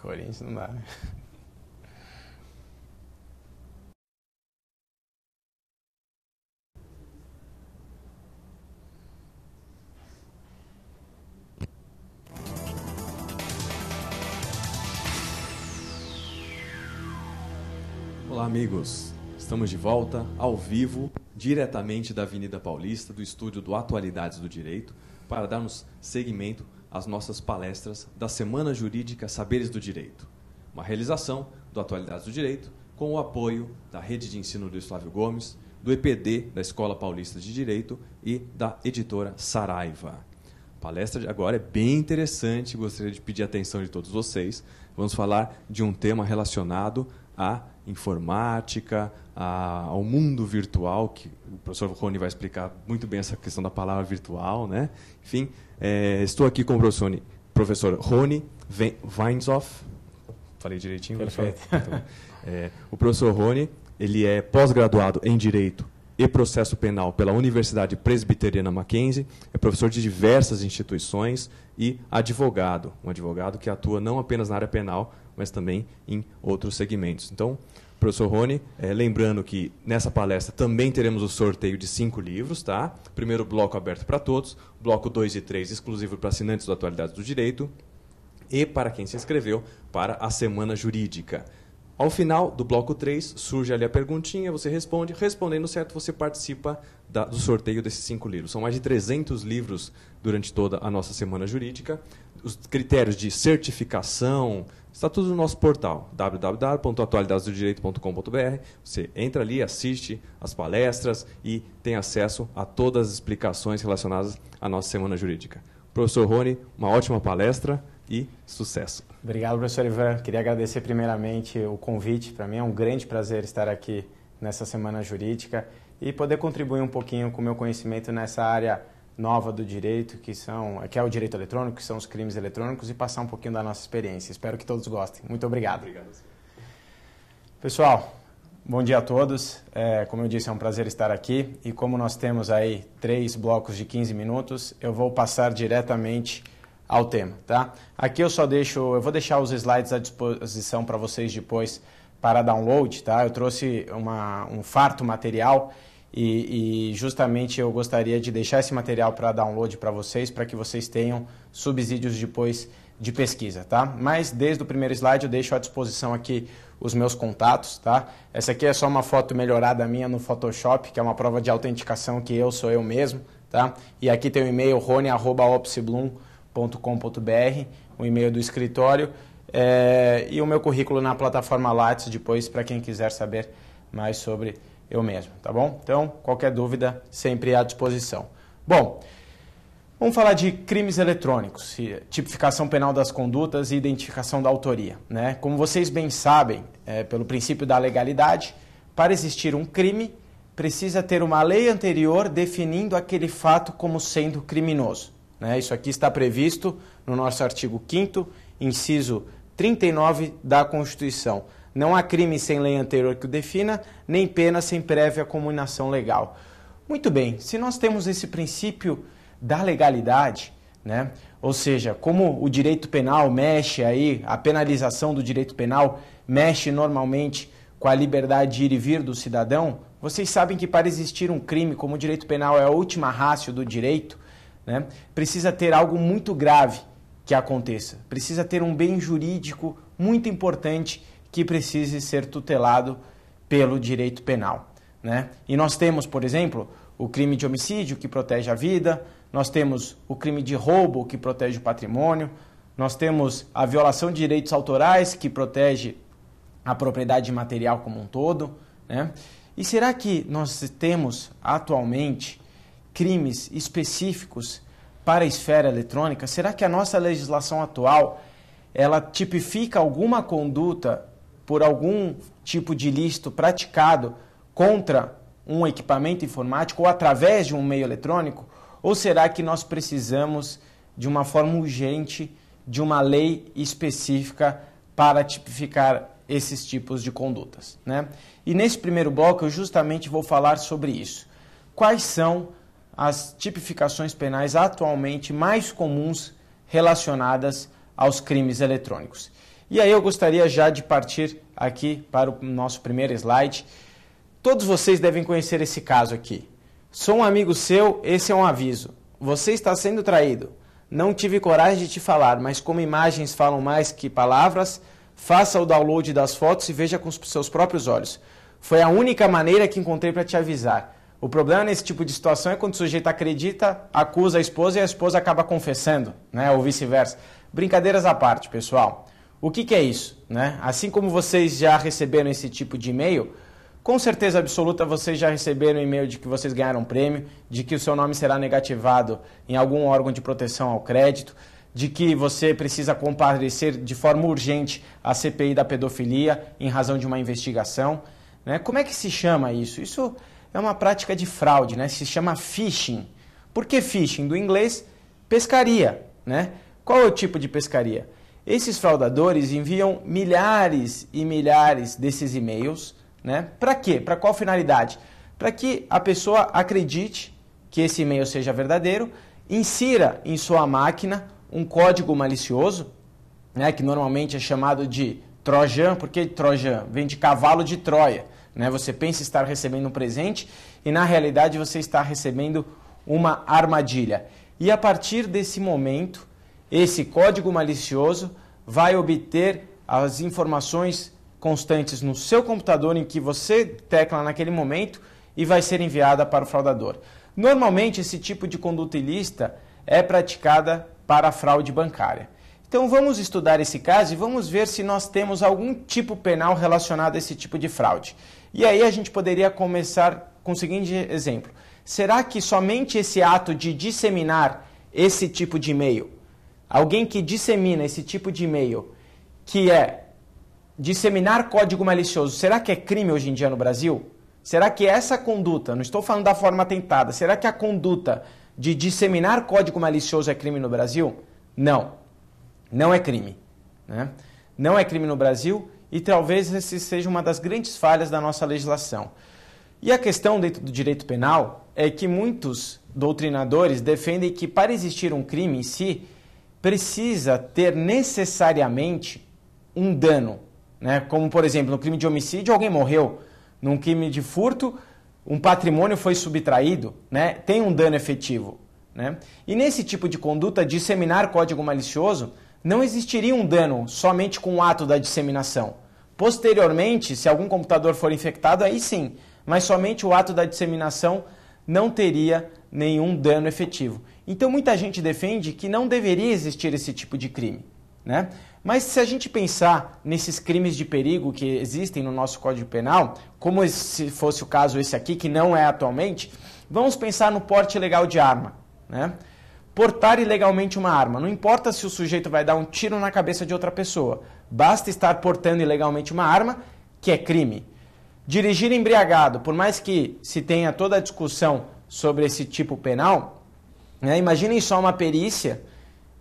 Corinthians não dá, né? Olá, amigos. Estamos de volta, ao vivo, diretamente da Avenida Paulista, do estúdio do Atualidades do Direito, para darmos seguimento às nossas palestras da Semana Jurídica Saberes do Direito. Uma realização do Atualidades do Direito, com o apoio da Rede de Ensino Luiz Flávio Gomes, do EPD da Escola Paulista de Direito e da editora Saraiva. A palestra de agora é bem interessante, gostaria de pedir a atenção de todos vocês. Vamos falar de um tema relacionado à informática, ao mundo virtual, que o professor Rony vai explicar muito bem essa questão da palavra virtual, né? Enfim, estou aqui com o professor Rony Weinshoff. Falei direitinho? Perfeito. O professor Rony, ele é pós-graduado em Direito e Processo Penal pela Universidade Presbiteriana Mackenzie, é professor de diversas instituições e advogado, um advogado que atua não apenas na área penal, mas também em outros segmentos. Então, professor Rony, lembrando que nessa palestra também teremos o sorteio de 5 livros, tá? Primeiro bloco aberto para todos, bloco 2 e 3 exclusivo para assinantes do Atualidades do Direito e para quem se inscreveu para a Semana Jurídica. Ao final do bloco 3, surge ali a perguntinha, você responde. Respondendo certo, você participa do sorteio desses 5 livros. São mais de 300 livros durante toda a nossa Semana Jurídica. Os critérios de certificação, está tudo no nosso portal, www.atualidadesdodireito.com.br. Você entra ali, assiste as palestras e tem acesso a todas as explicações relacionadas à nossa Semana Jurídica. Professor Rony, uma ótima palestra e sucesso. Obrigado, professor Ivan. Queria agradecer primeiramente o convite. Para mim é um grande prazer estar aqui nessa Semana Jurídica e poder contribuir um pouquinho com o meu conhecimento nessa área nova do direito, que é o direito eletrônico, que são os crimes eletrônicos, e passar um pouquinho da nossa experiência. Espero que todos gostem. Muito obrigado. Obrigado. Pessoal, bom dia a todos. Como eu disse, é um prazer estar aqui. E como nós temos aí 3 blocos de 15 minutos, eu vou passar diretamente ao tema, tá? Aqui eu vou deixar os slides à disposição para vocês depois para download, tá? Eu trouxe um farto material e justamente eu gostaria de deixar esse material para download para que vocês tenham subsídios depois de pesquisa, tá? Mas desde o primeiro slide eu deixo à disposição aqui os meus contatos, tá? Essa aqui é só uma foto melhorada minha no Photoshop, que é uma prova de autenticação que sou eu mesmo, tá? E aqui tem o e-mail rony@opsiblum.com.br, o e-mail do escritório, e o meu currículo na plataforma Lattes depois para quem quiser saber mais sobre eu mesmo, tá bom? Então, qualquer dúvida, sempre à disposição. Bom, vamos falar de crimes eletrônicos, tipificação penal das condutas e identificação da autoria, né? Como vocês bem sabem, pelo princípio da legalidade, para existir um crime, precisa ter uma lei anterior definindo aquele fato como sendo criminoso, né? Isso aqui está previsto no nosso artigo 5º, inciso 39 da Constituição. Não há crime sem lei anterior que o defina, nem pena sem prévia cominação legal. Muito bem, se nós temos esse princípio da legalidade, né? Ou seja, como o direito penal mexe aí, a penalização do direito penal mexe normalmente com a liberdade de ir e vir do cidadão, vocês sabem que para existir um crime, como o direito penal é a última ratio do direito, né? Precisa ter algo muito grave que aconteça. Precisa ter um bem jurídico muito importante que precise ser tutelado pelo direito penal, né? E nós temos, por exemplo, o crime de homicídio, que protege a vida, nós temos o crime de roubo, que protege o patrimônio, nós temos a violação de direitos autorais, que protege a propriedade material como um todo, né? E será que nós temos atualmente crimes específicos para a esfera eletrônica? Será que a nossa legislação atual ela tipifica alguma conduta por algum tipo de ilícito praticado contra um equipamento informático ou através de um meio eletrônico? Ou será que nós precisamos de uma forma urgente de uma lei específica para tipificar esses tipos de condutas, né? E nesse primeiro bloco eu justamente vou falar sobre isso. Quais são as tipificações penais atualmente mais comuns relacionadas aos crimes eletrônicos? E aí eu gostaria já de partir aqui para o nosso primeiro slide. Todos vocês devem conhecer esse caso aqui. Sou um amigo seu, esse é um aviso. Você está sendo traído. Não tive coragem de te falar, mas como imagens falam mais que palavras, faça o download das fotos e veja com os seus próprios olhos. Foi a única maneira que encontrei para te avisar. O problema nesse tipo de situação é quando o sujeito acredita, acusa a esposa e a esposa acaba confessando, né? Ou vice-versa. Brincadeiras à parte, pessoal. O que é isso, né? Assim como vocês já receberam esse tipo de e-mail, com certeza absoluta vocês já receberam e-mail de que vocês ganharam um prêmio, de que o seu nome será negativado em algum órgão de proteção ao crédito, de que você precisa comparecer de forma urgente à CPI da pedofilia em razão de uma investigação, né? Como é que se chama isso? Isso é uma prática de fraude, né? Se chama phishing. Por que phishing? Do inglês, pescaria, né? Qual é o tipo de pescaria? Esses fraudadores enviam milhares e milhares desses e-mails, né? Para quê? Para qual finalidade? Para que a pessoa acredite que esse e-mail seja verdadeiro, insira em sua máquina um código malicioso, né? Que normalmente é chamado de Trojan. Por que Trojan? Vem de cavalo de Troia. Né? Você pensa estar recebendo um presente e na realidade você está recebendo uma armadilha. E a partir desse momento, esse código malicioso vai obter as informações constantes no seu computador em que você tecla naquele momento e vai ser enviada para o fraudador. Normalmente esse tipo de conduta ilícita é praticada para a fraude bancária. Então vamos estudar esse caso e vamos ver se nós temos algum tipo penal relacionado a esse tipo de fraude. E aí a gente poderia começar com o seguinte exemplo. Será que somente esse ato de disseminar esse tipo de e-mail, alguém que dissemina esse tipo de e-mail, que é disseminar código malicioso, será que é crime hoje em dia no Brasil? Será que essa conduta, não estou falando da forma tentada, será que a conduta de disseminar código malicioso é crime no Brasil? Não, não é crime, né? Não é crime no Brasil e talvez essa seja uma das grandes falhas da nossa legislação. E a questão dentro do direito penal é que muitos doutrinadores defendem que para existir um crime em si, precisa ter necessariamente um dano, né? Como, por exemplo, no crime de homicídio, alguém morreu. Num crime de furto, um patrimônio foi subtraído, né? Tem um dano efetivo, né? E nesse tipo de conduta, disseminar código malicioso, não existiria um dano somente com o ato da disseminação. Posteriormente, se algum computador for infectado, aí sim, mas somente o ato da disseminação não teria nenhum dano efetivo. Então muita gente defende que não deveria existir esse tipo de crime, né? Mas se a gente pensar nesses crimes de perigo que existem no nosso Código Penal, como se fosse o caso esse aqui, que não é atualmente, vamos pensar no porte ilegal de arma, né? Portar ilegalmente uma arma. Não importa se o sujeito vai dar um tiro na cabeça de outra pessoa. Basta estar portando ilegalmente uma arma, que é crime. Dirigir embriagado, por mais que se tenha toda a discussão sobre esse tipo penal, né, imaginem só uma perícia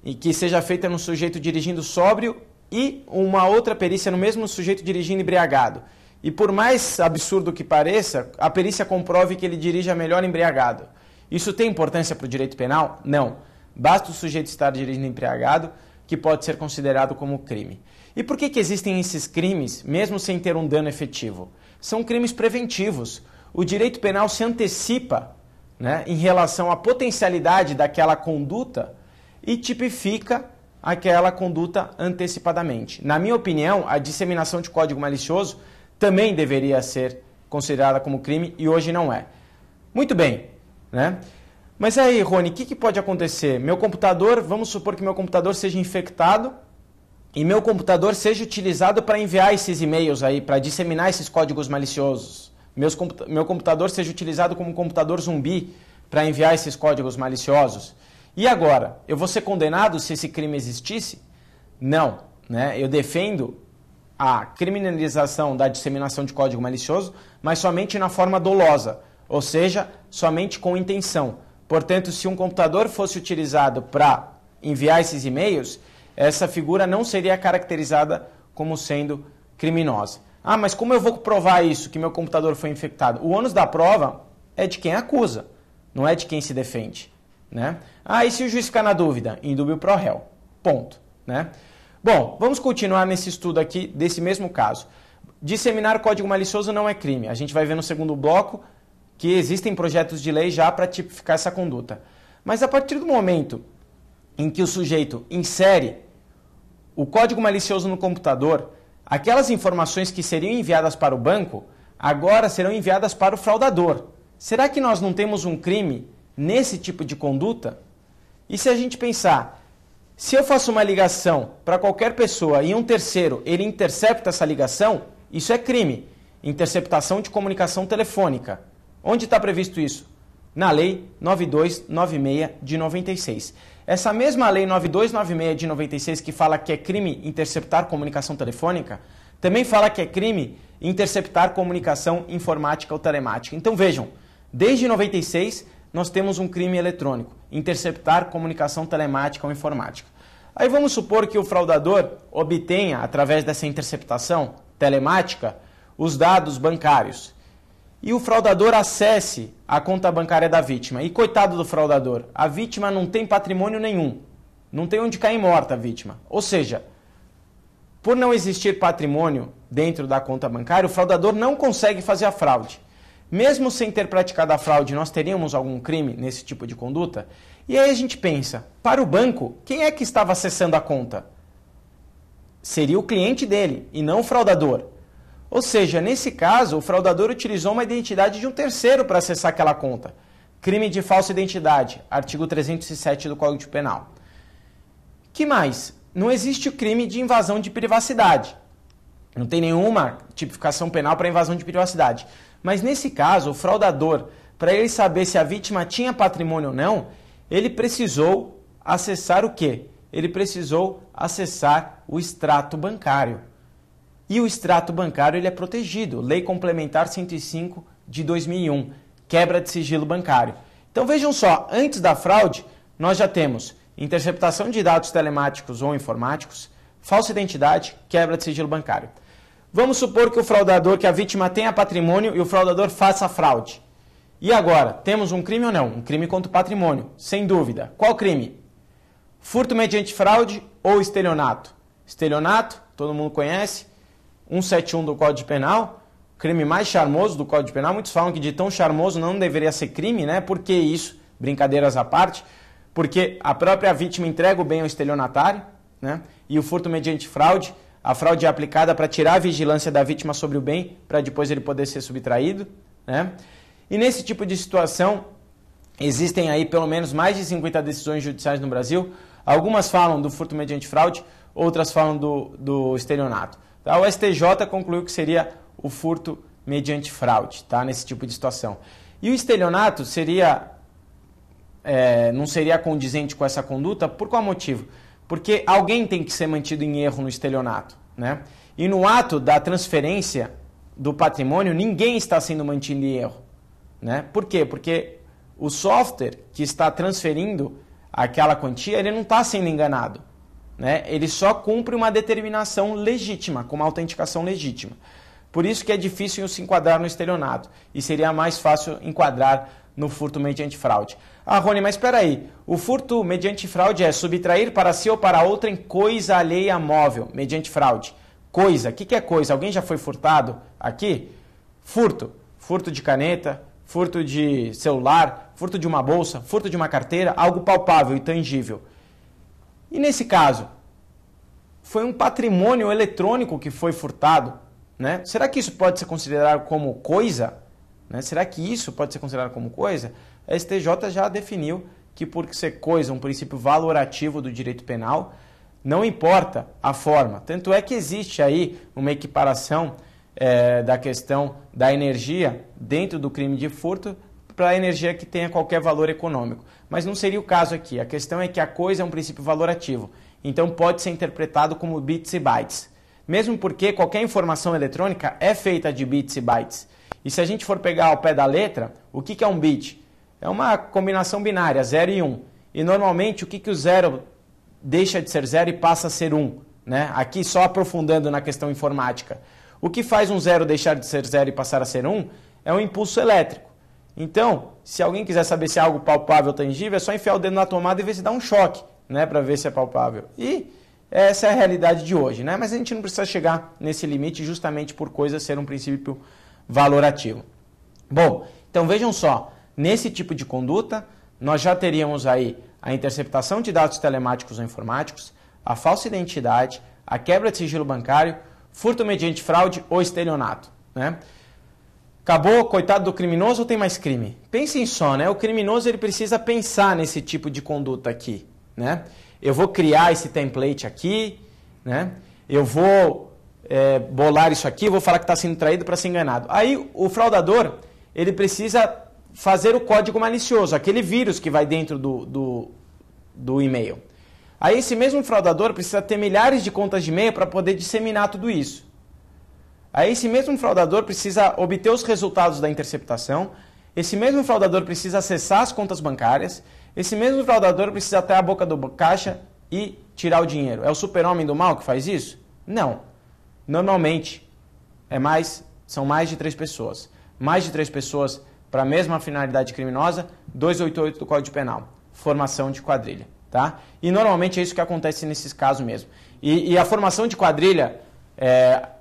e que seja feita no sujeito dirigindo sóbrio e uma outra perícia no mesmo sujeito dirigindo embriagado. E por mais absurdo que pareça, a perícia comprove que ele dirige melhor embriagado. Isso tem importância para o direito penal? Não. Basta o sujeito estar dirigindo embriagado que pode ser considerado como crime. E por que existem esses crimes, mesmo sem ter um dano efetivo? São crimes preventivos. O direito penal se antecipa, né, em relação à potencialidade daquela conduta e tipifica aquela conduta antecipadamente. Na minha opinião, a disseminação de código malicioso também deveria ser considerada como crime e hoje não é. Muito bem, né? Mas aí, Rony, o que pode acontecer? Meu computador, vamos supor que meu computador seja infectado e meu computador seja utilizado para enviar esses e-mails aí, para disseminar esses códigos maliciosos. Meu computador seja utilizado como um computador zumbi para enviar esses códigos maliciosos. E agora? Eu vou ser condenado se esse crime existisse? Não, né? Eu defendo a criminalização da disseminação de código malicioso, mas somente na forma dolosa, ou seja, somente com intenção. Portanto, se um computador fosse utilizado para enviar esses e-mails, essa figura não seria caracterizada como sendo criminosa. Ah, mas como eu vou provar isso, que meu computador foi infectado? O ônus da prova é de quem acusa, não é de quem se defende, né? Ah, e se o juiz ficar na dúvida? Indúbio pro réu. Ponto, né? Bom, vamos continuar nesse estudo aqui desse mesmo caso. Disseminar código malicioso não é crime. A gente vai ver no segundo bloco que existem projetos de lei já para tipificar essa conduta. Mas a partir do momento em que o sujeito insere o código malicioso no computador, aquelas informações que seriam enviadas para o banco, agora serão enviadas para o fraudador. Será que nós não temos um crime nesse tipo de conduta? E se a gente pensar, se eu faço uma ligação para qualquer pessoa e um terceiro, ele intercepta essa ligação, isso é crime. Interceptação de comunicação telefônica. Onde está previsto isso? Na Lei 9296 de 96. Essa mesma Lei 9296 de 96 que fala que é crime interceptar comunicação telefônica, também fala que é crime interceptar comunicação informática ou telemática. Então vejam, desde 96 nós temos um crime eletrônico, interceptar comunicação telemática ou informática. Aí vamos supor que o fraudador obtenha, através dessa interceptação telemática, os dados bancários. E o fraudador acesse a conta bancária da vítima. E coitado do fraudador, a vítima não tem patrimônio nenhum. Não tem onde cair morta a vítima. Ou seja, por não existir patrimônio dentro da conta bancária, o fraudador não consegue fazer a fraude. Mesmo sem ter praticado a fraude, nós teríamos algum crime nesse tipo de conduta? E aí a gente pensa, para o banco, quem é que estava acessando a conta? Seria o cliente dele e não o fraudador. Ou seja, nesse caso, o fraudador utilizou uma identidade de um terceiro para acessar aquela conta. Crime de falsa identidade, artigo 307 do Código Penal. Que mais? Não existe o crime de invasão de privacidade. Não tem nenhuma tipificação penal para invasão de privacidade. Mas nesse caso, o fraudador, para ele saber se a vítima tinha patrimônio ou não, ele precisou acessar o quê? Ele precisou acessar o extrato bancário. E o extrato bancário ele é protegido. Lei Complementar 105 de 2001, quebra de sigilo bancário. Então vejam só, antes da fraude, nós já temos interceptação de dados telemáticos ou informáticos, falsa identidade, quebra de sigilo bancário. Vamos supor que o fraudador, que a vítima tenha patrimônio e o fraudador faça a fraude. E agora, temos um crime ou não? Um crime contra o patrimônio, sem dúvida. Qual crime? Furto mediante fraude ou estelionato? Estelionato, todo mundo conhece, 171 do Código Penal, crime mais charmoso do Código Penal. Muitos falam que de tão charmoso não deveria ser crime, né? Por que isso? Brincadeiras à parte. Porque a própria vítima entrega o bem ao estelionatário, né? E o furto mediante fraude, a fraude é aplicada para tirar a vigilância da vítima sobre o bem, para depois ele poder ser subtraído, né? E nesse tipo de situação, existem aí pelo menos mais de 50 decisões judiciais no Brasil. Algumas falam do furto mediante fraude, outras falam do estelionato. Tá? O STJ concluiu que seria o furto mediante fraude, tá? Nesse tipo de situação. E o estelionato não seria condizente com essa conduta, por qual motivo? Porque alguém tem que ser mantido em erro no estelionato, né? E no ato da transferência do patrimônio, ninguém está sendo mantido em erro, né? Por quê? Porque o software que está transferindo aquela quantia, ele não está sendo enganado, né? Ele só cumpre uma determinação legítima, com uma autenticação legítima. Por isso que é difícil se enquadrar no estelionato e seria mais fácil enquadrar no furto mediante fraude. Ah, Rony, mas espera aí, o furto mediante fraude é subtrair para si ou para outrem coisa alheia móvel, mediante fraude. Coisa, o que é coisa? Alguém já foi furtado aqui? Furto de caneta, furto de celular, furto de uma bolsa, furto de uma carteira, algo palpável e tangível. E nesse caso, foi um patrimônio eletrônico que foi furtado, né? Será que isso pode ser considerado como coisa? Né? Será que isso pode ser considerado como coisa? A STJ já definiu que por ser coisa, um princípio valorativo do direito penal, não importa a forma. Tanto é que existe aí uma equiparação da questão da energia dentro do crime de furto para a energia que tenha qualquer valor econômico. Mas não seria o caso aqui. A questão é que a coisa é um princípio valorativo. Então pode ser interpretado como bits e bytes. Mesmo porque qualquer informação eletrônica é feita de bits e bytes. E se a gente for pegar ao pé da letra, o que é um bit? É uma combinação binária, 0 e 1. E normalmente o que o 0 deixa de ser 0 e passa a ser 1? Né? Aqui só aprofundando na questão informática. O que faz um 0 deixar de ser 0 e passar a ser 1 é um impulso elétrico. Então, se alguém quiser saber se é algo palpável ou tangível, é só enfiar o dedo na tomada e ver se dá um choque, né, para ver se é palpável. E essa é a realidade de hoje, né? Mas a gente não precisa chegar nesse limite justamente por coisa ser um princípio valorativo. Bom, então vejam só, nesse tipo de conduta, nós já teríamos aí a interceptação de dados telemáticos ou informáticos, a falsa identidade, a quebra de sigilo bancário, furto mediante fraude ou estelionato, né? Acabou, coitado do criminoso, ou tem mais crime? Pensem só, né? O criminoso ele precisa pensar nesse tipo de conduta aqui, né? Eu vou criar esse template aqui, né? Eu vou bolar isso aqui, vou falar que está sendo traído para ser enganado. Aí o fraudador, ele precisa fazer o código malicioso, aquele vírus que vai dentro do e-mail. Aí esse mesmo fraudador precisa ter milhares de contas de e-mail para poder disseminar tudo isso. Aí esse mesmo fraudador precisa obter os resultados da interceptação, esse mesmo fraudador precisa acessar as contas bancárias, esse mesmo fraudador precisa até a boca do caixa e tirar o dinheiro. É o super-homem do mal que faz isso? Não. Normalmente, são mais de 3 pessoas. Mais de 3 pessoas para a mesma finalidade criminosa, 288 do Código Penal. Formação de quadrilha. Tá? E normalmente é isso que acontece nesses casos mesmo. E a formação de quadrilha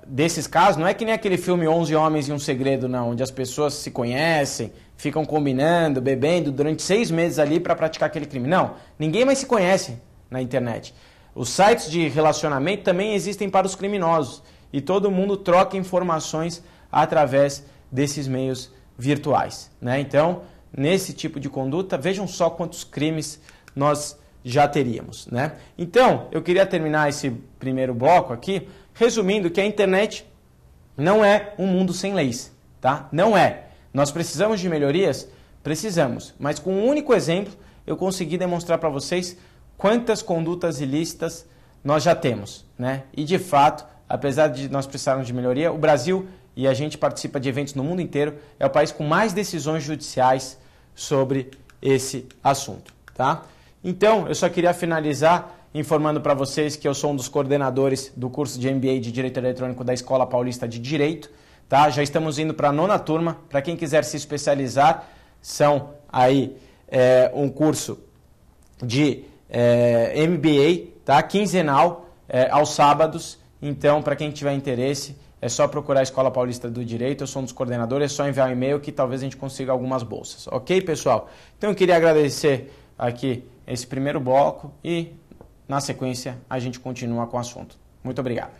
desses casos não é que nem aquele filme 11 Homens e um Segredo, não, onde as pessoas se conhecem, ficam combinando, bebendo durante 6 meses ali para praticar aquele crime. Não, ninguém mais se conhece na internet. Os sites de relacionamento também existem para os criminosos e todo mundo troca informações através desses meios virtuais, né? Então, nesse tipo de conduta, vejam só quantos crimes nós já teríamos, né? Então, eu queria terminar esse primeiro bloco aqui resumindo que a internet não é um mundo sem leis, tá? Não é. Nós precisamos de melhorias? Precisamos, mas com um único exemplo eu consegui demonstrar para vocês quantas condutas ilícitas nós já temos, né? E de fato, apesar de nós precisarmos de melhoria, o Brasil, e a gente participa de eventos no mundo inteiro, é o país com mais decisões judiciais sobre esse assunto, tá? Então, eu só queria finalizar informando para vocês que eu sou um dos coordenadores do curso de MBA de Direito Eletrônico da Escola Paulista de Direito, tá? Já estamos indo para a 9ª turma. Para quem quiser se especializar, são aí um curso de MBA, tá? Quinzenal, aos sábados. Então, para quem tiver interesse, é só procurar a Escola Paulista do Direito. Eu sou um dos coordenadores, é só enviar um e-mail que talvez a gente consiga algumas bolsas. Ok, pessoal? Então, eu queria agradecer aqui esse primeiro bloco e, na sequência, a gente continua com o assunto. Muito obrigado.